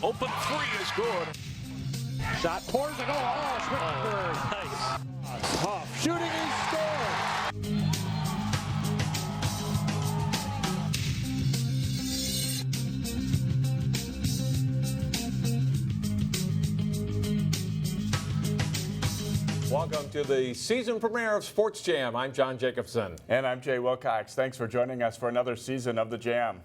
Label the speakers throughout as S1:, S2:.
S1: Open three is good.
S2: Shot pours a goal. Oh, Schmittenberg.
S1: Nice.
S2: Tough shooting is scored.
S3: Welcome to the season premiere of Sports Jam. I'm John Jacobson.
S4: And I'm Jay Wilcox. Thanks for joining us for another season of the Jam.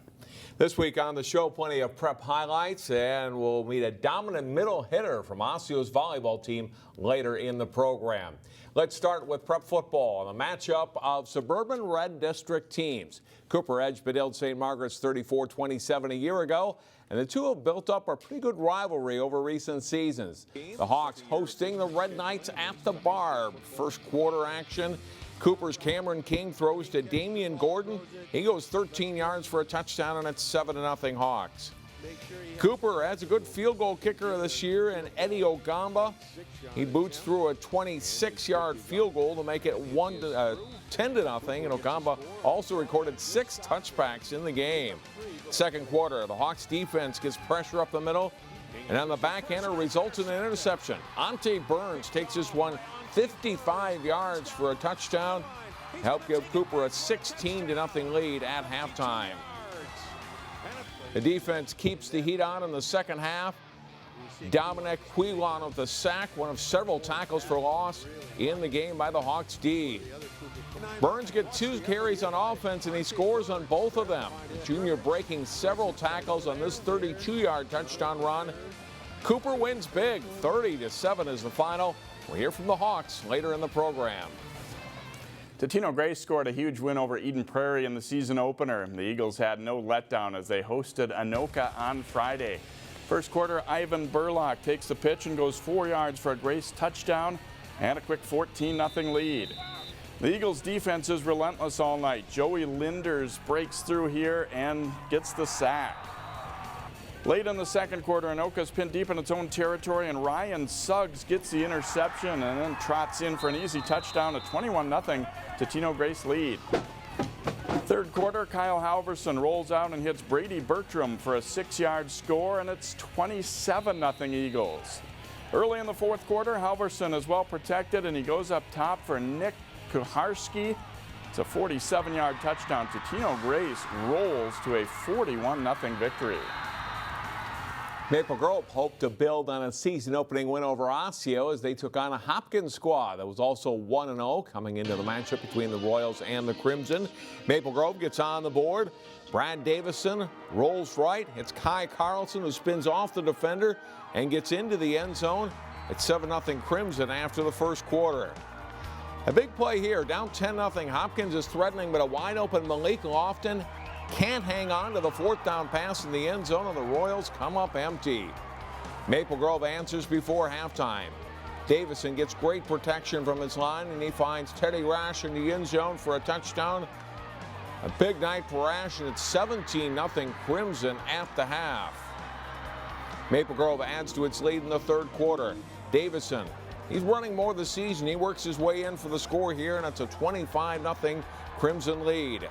S3: This week on the show, plenty of prep highlights, and we'll meet a dominant middle hitter from Osseo's volleyball team later in the program. Let's start with prep football and a matchup of suburban red district teams. Cooper edged Bedell St. Margaret's 34-27 a year ago, and the two have built up a pretty good rivalry over recent seasons. The Hawks hosting the Red Knights at the Barb. First quarter action. Cooper's Cameron King throws to Damian Gordon. He goes 13 yards for a touchdown, and it's 7-0 Hawks. Cooper has a good field goal kicker this year in Eddie Ogamba. He boots through a 26-yard field goal to make it 10-0, and Ogamba also recorded 6 touchbacks in the game. Second quarter, the Hawks defense gets pressure up the middle, and on the backhander results in an interception. Ante Burns takes this one 55 yards for a touchdown, help give Cooper a 16-0 lead at halftime. The defense keeps the heat on in the second half. Dominic Quilon with the sack, one of several tackles for loss in the game by the Hawks D. Burns gets 2 carries on offense, and he scores on both of them. The junior breaking several tackles on this 32-yard touchdown run. Cooper wins big, 30-7 is the final. We'll hear from the Hawks later in the program.
S4: Totino Grace scored a huge win over Eden Prairie in the season opener. The Eagles had no letdown as they hosted Anoka on Friday. First quarter, Ivan Burlock takes the pitch and goes 4 yards for a Grace touchdown and a quick 14-0 lead. The Eagles' defense is relentless all night. Joey Linders breaks through here and gets the sack. Late in the second quarter, Anoka's pinned deep in its own territory, and Ryan Suggs gets the interception and then trots in for an easy touchdown, a 21-0 Totino Grace lead. Third quarter, Kyle Halverson rolls out and hits Brady Bertram for a 6-yard score, and it's 27-0 Eagles. Early in the fourth quarter, Halverson is well protected, and he goes up top for Nick Kucharski. It's a 47-yard touchdown. Totino Grace rolls to a 41-0 victory.
S3: Maple Grove hoped to build on a season-opening win over Osseo as they took on a Hopkins squad that was also 1-0 coming into the matchup between the Royals and the Crimson. Maple Grove gets on the board. Brad Davison rolls right. It's Kai Carlson who spins off the defender and gets into the end zone. It's 7-0 Crimson after the first quarter. A big play here, down 10-0. Hopkins is threatening, but a wide-open Malik Lofton can't hang on to the fourth down pass in the end zone, and the Royals come up empty. Maple Grove answers before halftime. Davison gets great protection from his line, and he finds Teddy Rash in the end zone for a touchdown. A big night for Rash, and it's 17-0 Crimson at the half. Maple Grove adds to its lead in the third quarter. Davison, he's running more this season. He works his way in for the score here, and it's a 25-0 Crimson lead.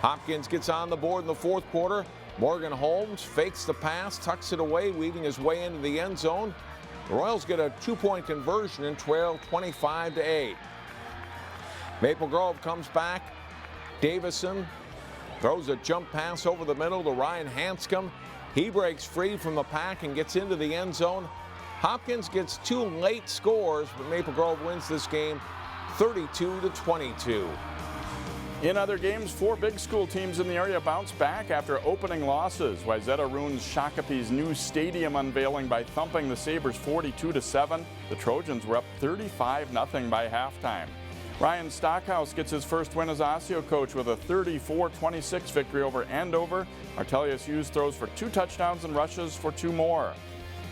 S3: Hopkins gets on the board in the fourth quarter. Morgan Holmes fakes the pass, tucks it away, weaving his way into the end zone. The Royals get a 2-point conversion and trail 25-8. Maple Grove comes back. Davison throws a jump pass over the middle to Ryan Hanscom. He breaks free from the pack and gets into the end zone. Hopkins gets 2 late scores, but Maple Grove wins this game 32-22.
S4: In other games, 4 big school teams in the area bounced back after opening losses. Wayzata ruins Shakopee's new stadium unveiling by thumping the Sabres 42-7. The Trojans were up 35-0 by halftime. Ryan Stockhouse gets his first win as Osseo coach with a 34-26 victory over Andover. Artelius Hughes throws for 2 touchdowns and rushes for 2 more.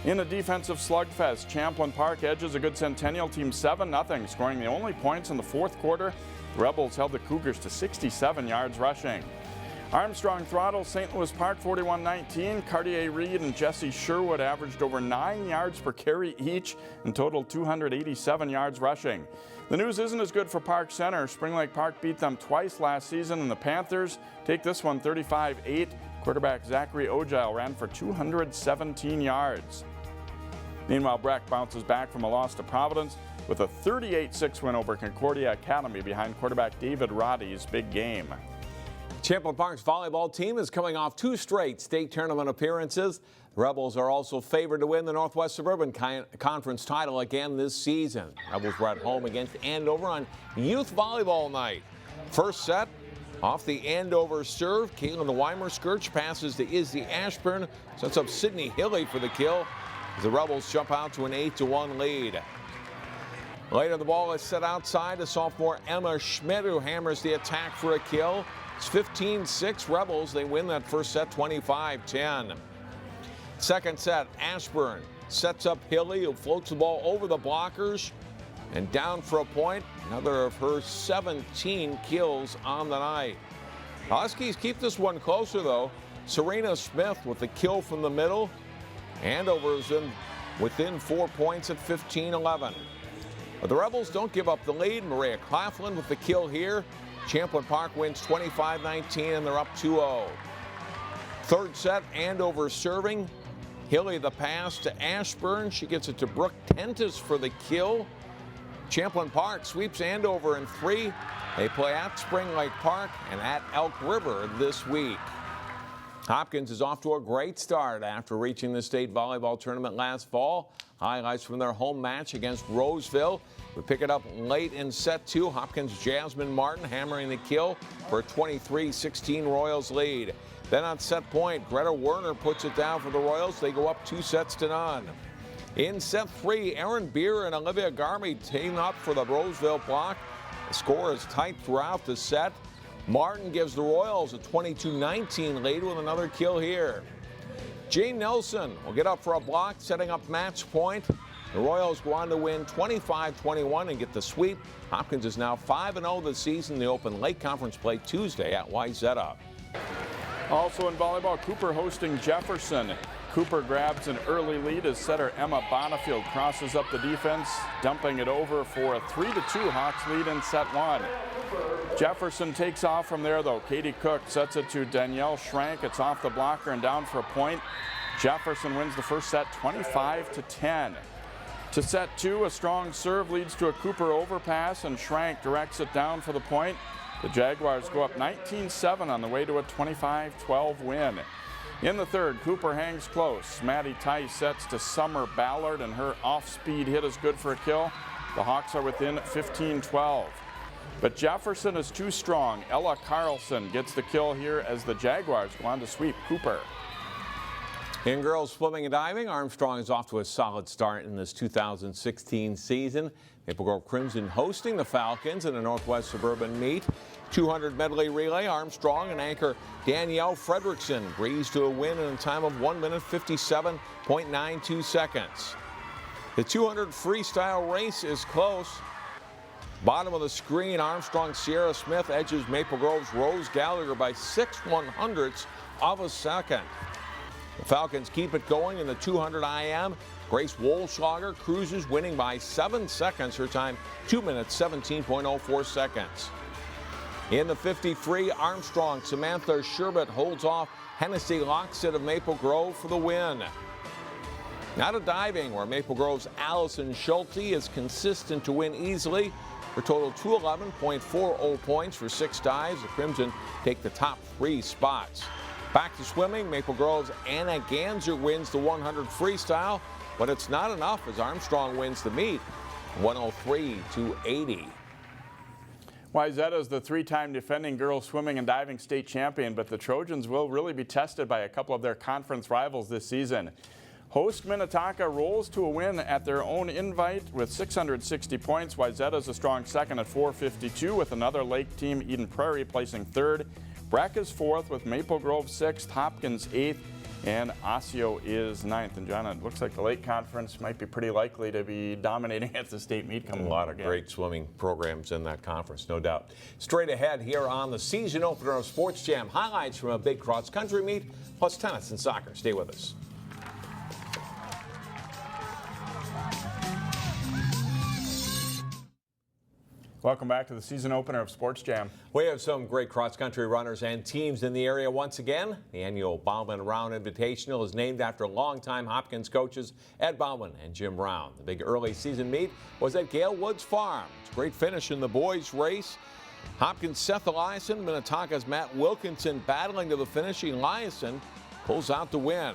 S4: In a defensive slugfest, Champlin Park edges a good Centennial team 7-0, scoring the only points in the fourth quarter. The Rebels held the Cougars to 67 yards rushing. Armstrong throttles St. Louis Park 41-19. Cartier-Reed and Jesse Sherwood averaged over 9 yards per carry each and totaled 287 yards rushing. The news isn't as good for Park Center. Spring Lake Park beat them twice last season, and the Panthers take this one 35-8. Quarterback Zachary Ogile ran for 217 yards. Meanwhile, Breck bounces back from a loss to Providence with a 38-6 win over Concordia Academy behind quarterback David Roddy's big game.
S3: Champlain Park's volleyball team is coming off 2 straight state tournament appearances. The Rebels are also favored to win the Northwest Suburban Conference title again this season. Rebels were at home against Andover on youth volleyball night. First set, off the Andover serve, Caitlin Weimer-Skirch passes to Izzy Ashburn, sets up Sydney Hilly for the kill as the Rebels jump out to an 8-1 lead. Later, the ball is set outside to sophomore Emma Schmidt, who hammers the attack for a kill. It's 15-6 Rebels. They win that first set 25-10. Second set, Ashburn sets up Hilly, who floats the ball over the blockers and down for a point. Another of her 17 kills on the night. Huskies keep this one closer, though. Serena Smith with the kill from the middle. Andover is within 4 points at 15-11. But the Rebels don't give up the lead. Maria Claflin with the kill here. Champlain Park wins 25-19, and they're up 2-0. Third set, Andover serving. Hilly the pass to Ashburn. She gets it to Brooke Tentis for the kill. Champlain Park sweeps Andover in 3. They play at Spring Lake Park and at Elk River this week. Hopkins is off to a great start after reaching the state volleyball tournament last fall. Highlights from their home match against Roseville. We pick it up late in set 2. Hopkins' Jasmine Martin hammering the kill for a 23-16 Royals lead. Then on set point, Greta Werner puts it down for the Royals. They go up 2-0. In set 3, Erin Beer and Olivia Garmy team up for the Roseville block. The score is tight throughout the set. Martin gives the Royals a 22-19 lead with another kill here. Jane Nelson will get up for a block, setting up match point. The Royals go on to win 25-21 and get the sweep. Hopkins is now 5-0 this season. The Open Lake Conference play Tuesday at Wayzata.
S4: Also in volleyball, Cooper hosting Jefferson. Cooper grabs an early lead as setter Emma Bonifield crosses up the defense, dumping it over for a 3-2 Hawks lead in set 1. Jefferson takes off from there, though. Katie Cook sets it to Danielle Schrank. It's off the blocker and down for a point. Jefferson wins the first set 25-10. To set 2, a strong serve leads to a Cooper overpass, and Schrank directs it down for the point. The Jaguars go up 19-7 on the way to a 25-12 win. In the third, Cooper hangs close. Maddie Tice sets to Summer Ballard, and her off-speed hit is good for a kill. The Hawks are within 15-12. But Jefferson is too strong. Ella Carlson gets the kill here as the Jaguars go on to sweep Cooper.
S3: In girls swimming and diving, Armstrong is off to a solid start in this 2016 season. Maple Grove Crimson hosting the Falcons in a Northwest Suburban meet. 200 medley relay, Armstrong and anchor Danielle Fredrickson breezed to a win in a time of 1 minute 57.92 seconds. The 200 freestyle race is close. Bottom of the screen, Armstrong Sierra Smith edges Maple Grove's Rose Gallagher by 6/100ths of a second. The Falcons keep it going in the 200 IM. Grace Wolschlager cruises, winning by 7 seconds. Her time 2 minutes 17.04 seconds. In the 53, Armstrong Samantha Sherbet holds off Hennessy Lockstead of Maple Grove for the win. Now to diving, where Maple Grove's Allison Schulte is consistent to win easily. Her total 211.40 points for 6 dives. The Crimson take the top 3 spots. Back to swimming, Maple Grove's Anna Ganser wins the 100 freestyle, but it's not enough as Armstrong wins the meet, 103-80.
S4: Wayzata is the 3-time defending girls swimming and diving state champion, but the Trojans will really be tested by a couple of their conference rivals this season. Host Minnetonka rolls to a win at their own invite with 660 points. Wayzata is a strong second at 452 with another lake team, Eden Prairie, placing third. Breck is fourth with Maple Grove 6th, Hopkins 8th, and Osseo is 9th. And John, it looks like the Lake Conference might be pretty likely to be dominating at the state meet coming
S3: A lot of great swimming programs in that conference, no doubt. Straight ahead here on the season opener of Sports Jam, highlights from a big cross-country meet, plus tennis and soccer. Stay with us.
S4: Welcome back to the season opener of Sports Jam.
S3: We have some great cross-country runners and teams in the area once again. The annual Bauman Round Invitational is named after longtime Hopkins coaches Ed Bauman and Jim Round. The big early season meet was at Gale Woods Farm. It's a great finish in the boys' race. Hopkins' Seth Eliason, Minnetonka's Matt Wilkinson battling to the finish. Eliason pulls out the win.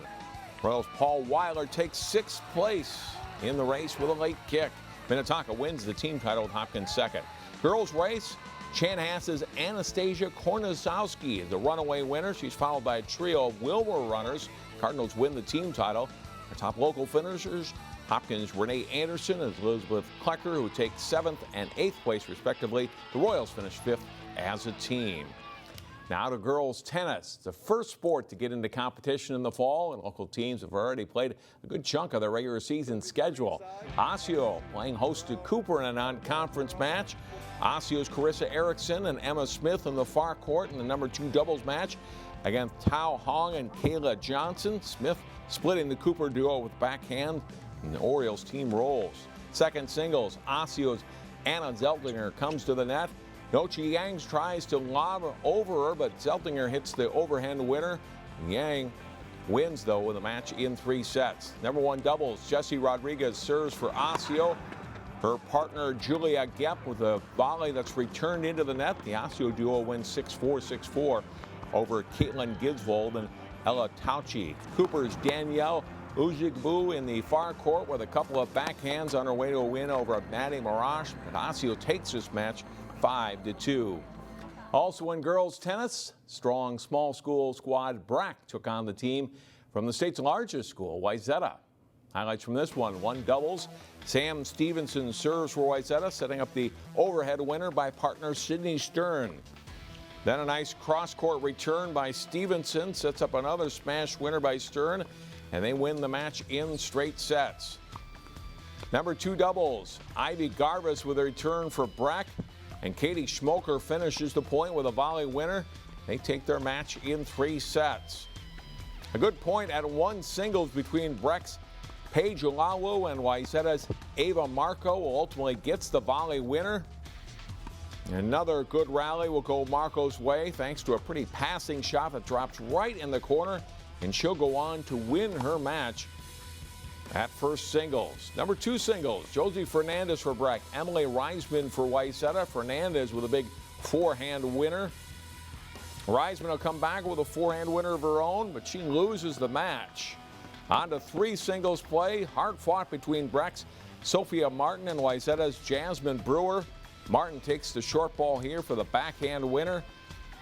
S3: Royals' Paul Weiler takes 6th place in the race with a late kick. Minnetonka wins the team title with Hopkins second. Girls race, Chanhass's Anastasia Kornazowski is the runaway winner. She's followed by a trio of Wilbur runners. Cardinals win the team title. Our top local finishers, Hopkins' Renee Anderson and Elizabeth Klecker, who take 7th and 8th place respectively. The Royals finished 5th as a team. Now to girls tennis. It's the first sport to get into competition in the fall, and local teams have already played a good chunk of their regular season schedule. Osseo playing host to Cooper in a non-conference match. Osseo's Carissa Erickson and Emma Smith in the far court in the number 2 doubles match against Tao Hong and Kayla Johnson. Smith splitting the Cooper duo with backhand, and the Orioles team rolls. Second singles, Osseo's Anna Zeltinger comes to the net. Nochi Yang tries to lob over her, but Zeltinger hits the overhand winner. Yang wins, though, with the match in 3 sets. Number 1 doubles, Jessie Rodriguez serves for Osseo. Her partner, Julia Gepp, with a volley that's returned into the net. The Osseo duo wins 6-4, 6-4 over Caitlin Gisvold and Ella Tauchi. Cooper's Danielle Ujigbu in the far court with a couple of backhands on her way to a win over Maddie Marash. But Osseo takes this match 5-2. Also in girls tennis, strong small school squad Brack took on the team from the state's largest school, Wayzata. Highlights from this one: 1 doubles. Sam Stevenson serves for Wayzata, setting up the overhead winner by partner Sydney Stern. Then a nice cross-court return by Stevenson sets up another smash winner by Stern, and they win the match in straight sets. Number 2 doubles, Ivy Garvis with a return for Brack, and Katie Schmoker finishes the point with a volley winner. They take their match in 3 sets. A good point at 1 singles between Breck's Paige Olawu and Wayzata's Ava Marco will ultimately gets the volley winner. Another good rally will go Marco's way thanks to a pretty passing shot that drops right in the corner, and she'll go on to win her match at first singles. Number 2 singles, Josie Fernandez for Breck, Emily Reisman for Wayzata. Fernandez with a big forehand winner. Reisman will come back with a forehand winner of her own, but she loses the match. On to 3 singles play, hard fought between Breck's Sophia Martin and Wayzata's Jasmine Brewer. Martin takes the short ball here for the backhand winner.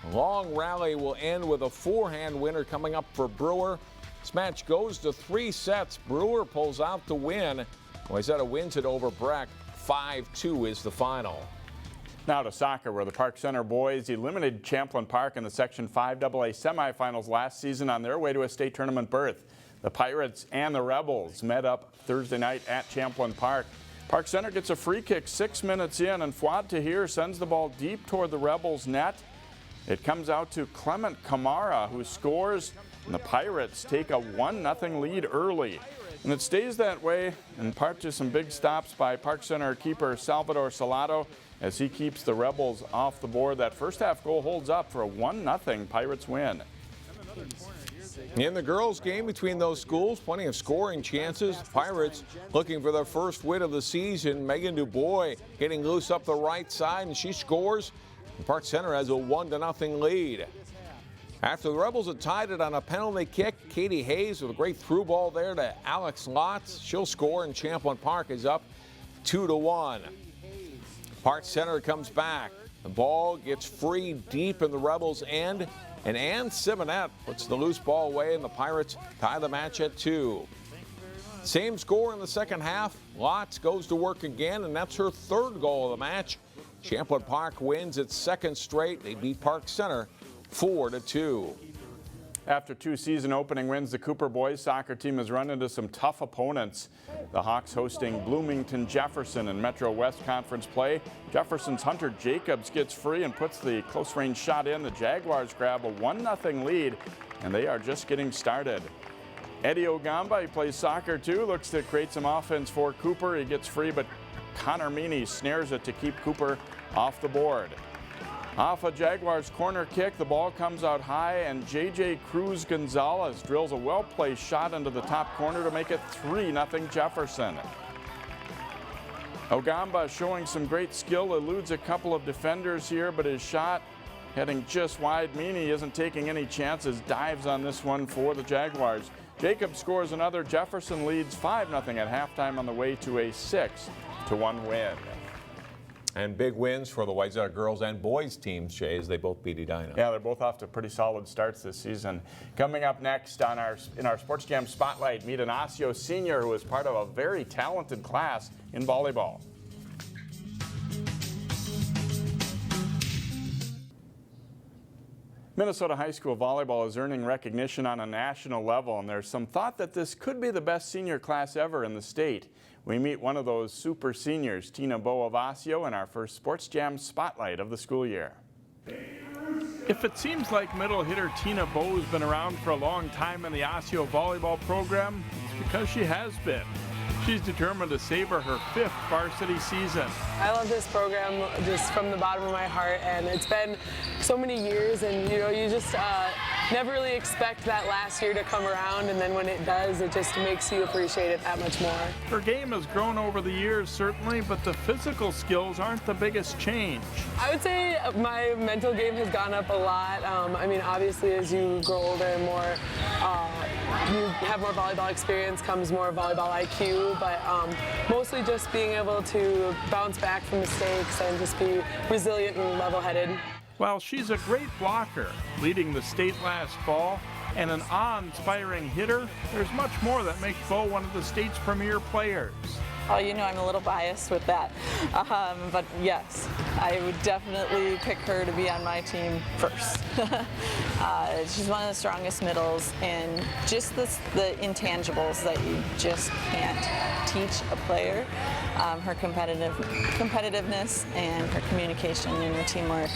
S3: A long rally will end with a forehand winner coming up for Brewer. This match goes to 3 sets. Brewer pulls out the win. Wayzata wins it over Breck. 5-2 is the final.
S4: Now to soccer, where the Park Center boys eliminated Champlin Park in the Section 5 AA semifinals last season on their way to a state tournament berth. The Pirates and the Rebels met up Thursday night at Champlin Park. Park Center gets a free kick 6 minutes in, and Fuad Tahir sends the ball deep toward the Rebels' net. It comes out to Clement Kamara, who scores, and the Pirates take a 1-0 lead early. And it stays that way in part to some big stops by Park Center keeper Salvador Salado as he keeps the Rebels off the board. That first half goal holds up for a 1-0 Pirates win.
S3: In the girls' game between those schools, plenty of scoring chances. Pirates looking for their first win of the season. Megan DuBois getting loose up the right side, and she scores. And Park Center has a 1-0 lead. After the Rebels had tied it on a penalty kick, Katie Hayes with a great through ball there to Alex Lotz. She'll score, and Champlin Park is up 2-1. Park Center comes back. The ball gets free deep in the Rebels' end, and Ann Simonette puts the loose ball away, and the Pirates tie the match at 2. Same score in the second half. Lotz goes to work again, and that's her 3rd goal of the match. Champlin Park wins its 2nd straight. They beat Park Center 4-2.
S4: After 2 season opening wins, the Cooper boys soccer team has run into some tough opponents. The Hawks hosting Bloomington Jefferson in Metro West Conference play. Jefferson's Hunter Jacobs gets free and puts the close range shot in. The Jaguars grab a 1-0 lead, and they are just getting started. Eddie Ogamba, he plays soccer too, looks to create some offense for Cooper. He gets free, but Connor Meany snares it to keep Cooper off the board. Off a Jaguars corner kick, the ball comes out high, and J.J. Cruz Gonzalez drills a well-placed shot into the top corner to make it 3-0 Jefferson. Ogamba showing some great skill, eludes a couple of defenders here, but his shot heading just wide. Meany isn't taking any chances, dives on this one for the Jaguars. Jacob scores another. Jefferson leads 5-0 at halftime on the way to a 6-1 win.
S3: And big wins for the Wayzata girls and boys teams, Shay, as they both beat Edina.
S4: Yeah, they're both off to pretty solid starts this season. Coming up next in our Sports Jam Spotlight, meet an Osseo senior who is part of a very talented class in volleyball. Minnesota high school volleyball is earning recognition on a national level, and there's some thought that this could be the best senior class ever in the state. We meet one of those super seniors, Tina Boe of Osseo, in our first Sports Jam Spotlight of the school year.
S5: If it seems like middle hitter Tina Boe has been around for a long time in the Osseo volleyball program, it's because she has been. She's determined to savor her 5th varsity season.
S6: I love this program just from the bottom of my heart, and it's been so many years, and you just never really expect that last year to come around, and then when it does, it just makes you appreciate it that much more.
S5: Her game has grown over the years, certainly, but the physical skills aren't the biggest change.
S6: I would say my mental game has gone up a lot. I mean, obviously, as you grow older and more, you have more volleyball experience, comes more volleyball IQ, but mostly just being able to bounce back from mistakes and just be resilient and level-headed.
S5: While she's a great blocker, leading the state last fall, and an awe-inspiring hitter, there's much more that makes Boe one of the state's premier players.
S7: Oh, you know I'm a little biased with that, but yes, I would definitely pick her to be on my team first. She's one of the strongest middles, and just the intangibles that you just can't teach a player. Her competitiveness and her communication and her teamwork,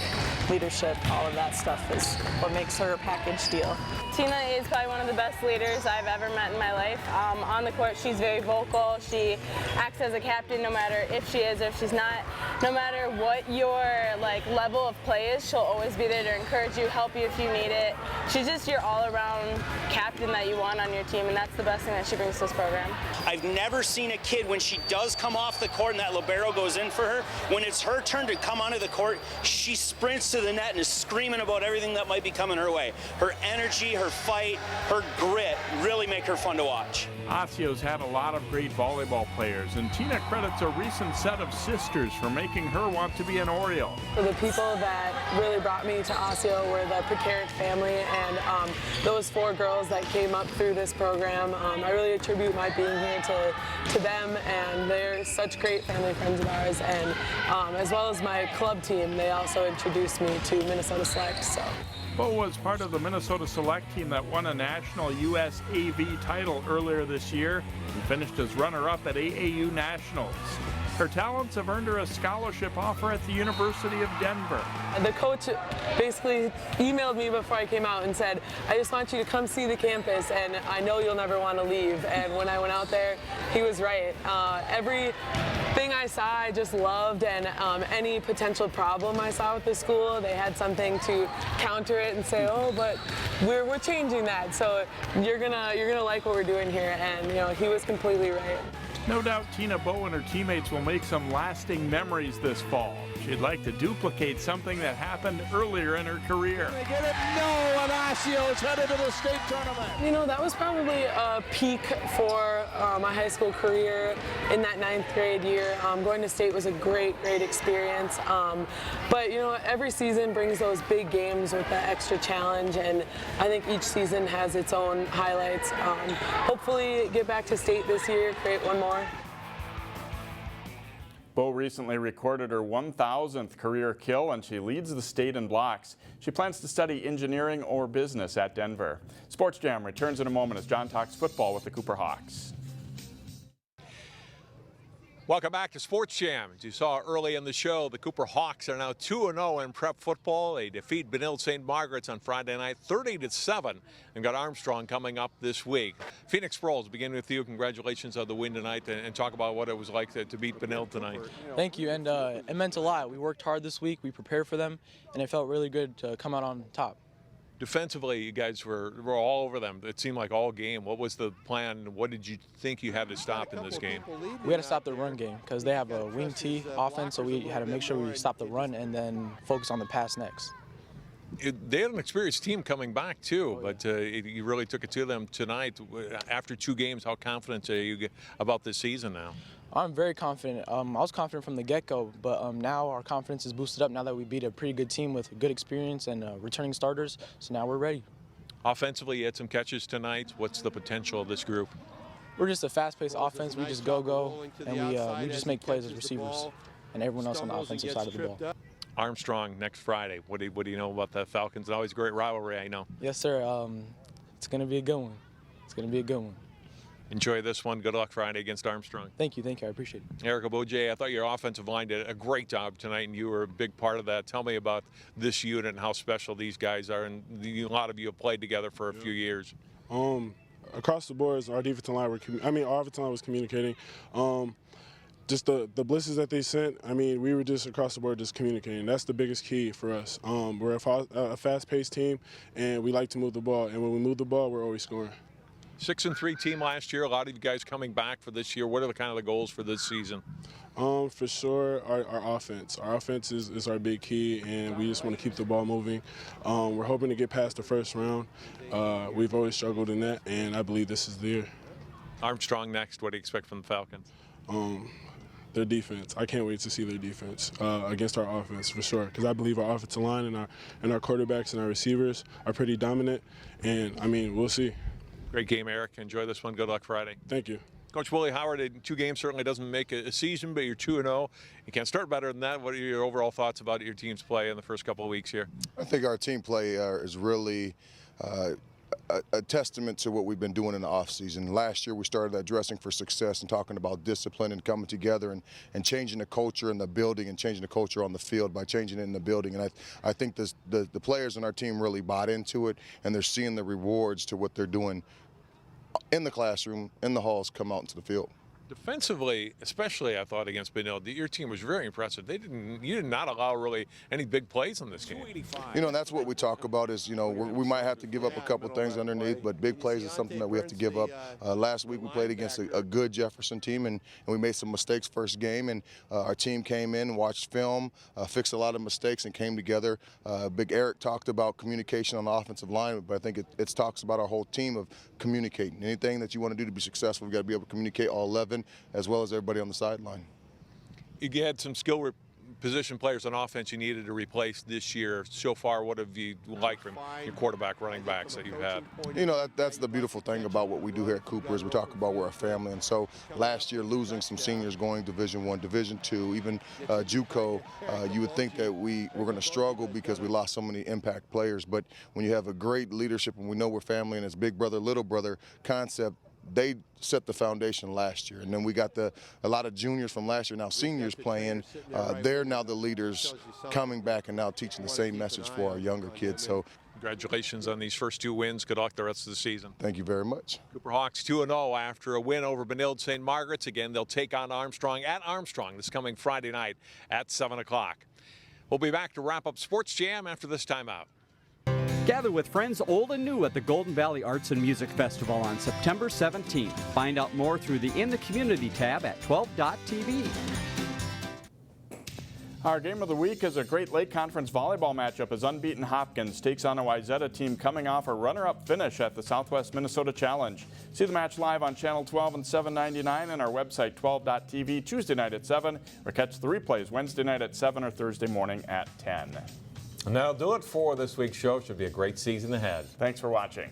S7: leadership, all of that stuff is what makes her a package deal.
S8: Tina is probably one of the best leaders I've ever met in my life. On the court, she's very vocal. She acts as a captain no matter if she is or if she's not. No matter what your level of play is, she'll always be there to encourage you, help you if you need it. She's just your all-around captain that you want on your team, and that's the best thing that she brings to this program.
S9: I've never seen a kid, when she does come off the court and that libero goes in for her, when it's her turn to come onto the court, she sprints to the net and is screaming about everything that might be coming her way. Her energy, her fight, her grit really make her fun to watch.
S5: Osseo's had a lot of great volleyball players, and Tina credits a recent set of sisters for making her want to be an Oriole.
S6: So the people that really brought me to Osseo were the Precaric family, and those 4 girls that came up through this program. I really attribute my being here to them, and they're such great family friends of ours, and as well as my club team, they also introduced me to Minnesota Select. So.
S5: Boe was part of the Minnesota Select team that won a national USAV title earlier this year and finished as runner-up at AAU Nationals. Her talents have earned her a scholarship offer at the University of Denver.
S6: The coach basically emailed me before I came out and said, I just want you to come see the campus, and I know you'll never want to leave. And when I went out there, he was right. Everything I saw, I just loved, and any potential problem I saw with the school, they had something to counter it and say, oh, but we're changing that. So you're gonna like what we're doing here, and he was completely right.
S5: No doubt Tina Boe and her teammates will make some lasting memories this fall. She'd like to duplicate something that happened earlier in her career.
S2: They get it? No, and Osseo is headed to the state tournament.
S6: That was probably a peak for my high school career in that 9th grade year. Going to state was a great experience. But, every season brings those big games with the extra challenge, and I think each season has its own highlights. Hopefully get back to state this year, create one more.
S4: Boe recently recorded her 1,000th career kill, and she leads the state in blocks. She plans to study engineering or business at Denver. Sports Jam returns in a moment as John talks football with the Cooper Hawks.
S3: Welcome back to Sports Jam. As you saw early in the show, the Cooper Hawks are now 2-0 in prep football. They defeat Benilde St. Margaret's on Friday night 30-7 and got Armstrong coming up this week. Phoenix Sproles, beginning with you. Congratulations on the win tonight, and talk about what it was like to beat Benilde tonight.
S10: Thank you, and it meant a lot. We worked hard this week, we prepared for them, and it felt really good to come out on top.
S3: Defensively, you guys were all over them. It seemed like all game. What was the plan? What did you think you had to stop in this game?
S10: We had to stop the run game because they have a wing T offense, so we had to make sure we stop the run and then focus on the pass next.
S3: They had an experienced team coming back, too, but you really took it to them tonight. After 2 games, how confident are you about this season now?
S10: I'm very confident. I was confident from the get-go, but now our confidence is boosted up now that we beat a pretty good team with good experience and returning starters, so now we're ready.
S3: Offensively, you had some catches tonight. What's the potential of this group?
S10: We're just a fast-paced offense. We just go, and we just make plays as receivers and everyone else on the offensive side of the ball.
S3: Armstrong next Friday. What do you know about the Falcons? Always a great rivalry, I know.
S10: Yes, sir. It's going to be a good one. It's going to be a good one.
S3: Enjoy this one. Good luck Friday against Armstrong.
S10: Thank you. I appreciate it.
S3: Erica Boe, I thought your offensive line did a great job tonight, and you were a big part of that. Tell me about this unit and how special these guys are. And a lot of you have played together for a few years.
S11: Across the board, our defensive line, our offensive line was communicating. Just the blitzes that they sent, we were just across the board just communicating. That's the biggest key for us. We're a fast-paced team, and we like to move the ball. And when we move the ball, we're always scoring.
S3: 6-3 team last year. A lot of you guys coming back for this year. What are the kind of the goals for this season?
S11: For sure, our offense. Our offense is our big key, and we just want to keep the ball moving. We're hoping to get past the first round. We've always struggled in that, and I believe this is the year. Armstrong next. What do you expect from the Falcons? Their defense. I can't wait to see their defense against our offense for sure, because I believe our offensive line and our quarterbacks and our receivers are pretty dominant, and we'll see. Great game, Eric. Enjoy this one. Good luck Friday. Thank you. Coach Willie Howard, in 2 games certainly doesn't make a season, but you're 2-0. You can't start better than that. What are your overall thoughts about your team's play in the first couple of weeks here?
S12: I think our team play is really a testament to what we've been doing in the offseason. Last year we started addressing for success and talking about discipline and coming together and changing the culture in the building and changing the culture on the field by changing it in the building. And I think the players in our team really bought into it, and they're seeing the rewards to what they're doing in the classroom, in the halls, come out into the field. Defensively, especially, I thought against Benilde, your team was very impressive. You did not allow really any big plays in this game. That's what we talk about is, we might have to give up a couple things underneath, but big plays is something that we have to give up. Last week we played against a good Jefferson team, and we made some mistakes first game, and our team came in, watched film, fixed a lot of mistakes, and came together. Big Eric talked about communication on the offensive line, but I think it talks about our whole team of communicating. Anything that you want to do to be successful, you've got to be able to communicate all 11, as well as everybody on the sideline. You had some skill position players on offense you needed to replace this year. So far, what have you liked from your quarterback, running backs that you've had? That's the beautiful thing about what we do here at Cooper is we talk about we're a family. And so last year, losing some seniors going Division I, Division II, even JUCO, you would think that we were going to struggle because we lost so many impact players. But when you have a great leadership and we know we're family and it's big brother, little brother concept, they set the foundation last year, and then we got a lot of juniors from last year, now seniors playing. They're now the leaders coming back and now teaching the same message for our younger kids. So congratulations on these first 2 wins. Good luck the rest of the season. Thank you very much. Cooper Hawks 2-0 after a win over Benilde St. Margaret's. Again, they'll take on Armstrong at Armstrong this coming Friday night at 7 o'clock. We'll be back to wrap up Sports Jam after this timeout.
S13: Gather with friends old and new at the Golden Valley Arts and Music Festival on September 17th. Find out more through the In the Community tab at 12.tv.
S4: Our game of the week is a Great Lake Conference volleyball matchup as unbeaten Hopkins takes on a Wayzata team coming off a runner-up finish at the Southwest Minnesota Challenge. See the match live on Channel 12 and 799 and our website 12.tv Tuesday night at 7, or catch the replays Wednesday night at 7 or Thursday morning at 10.
S3: And that'll do it for this week's show. Should be a great season ahead.
S4: Thanks for watching.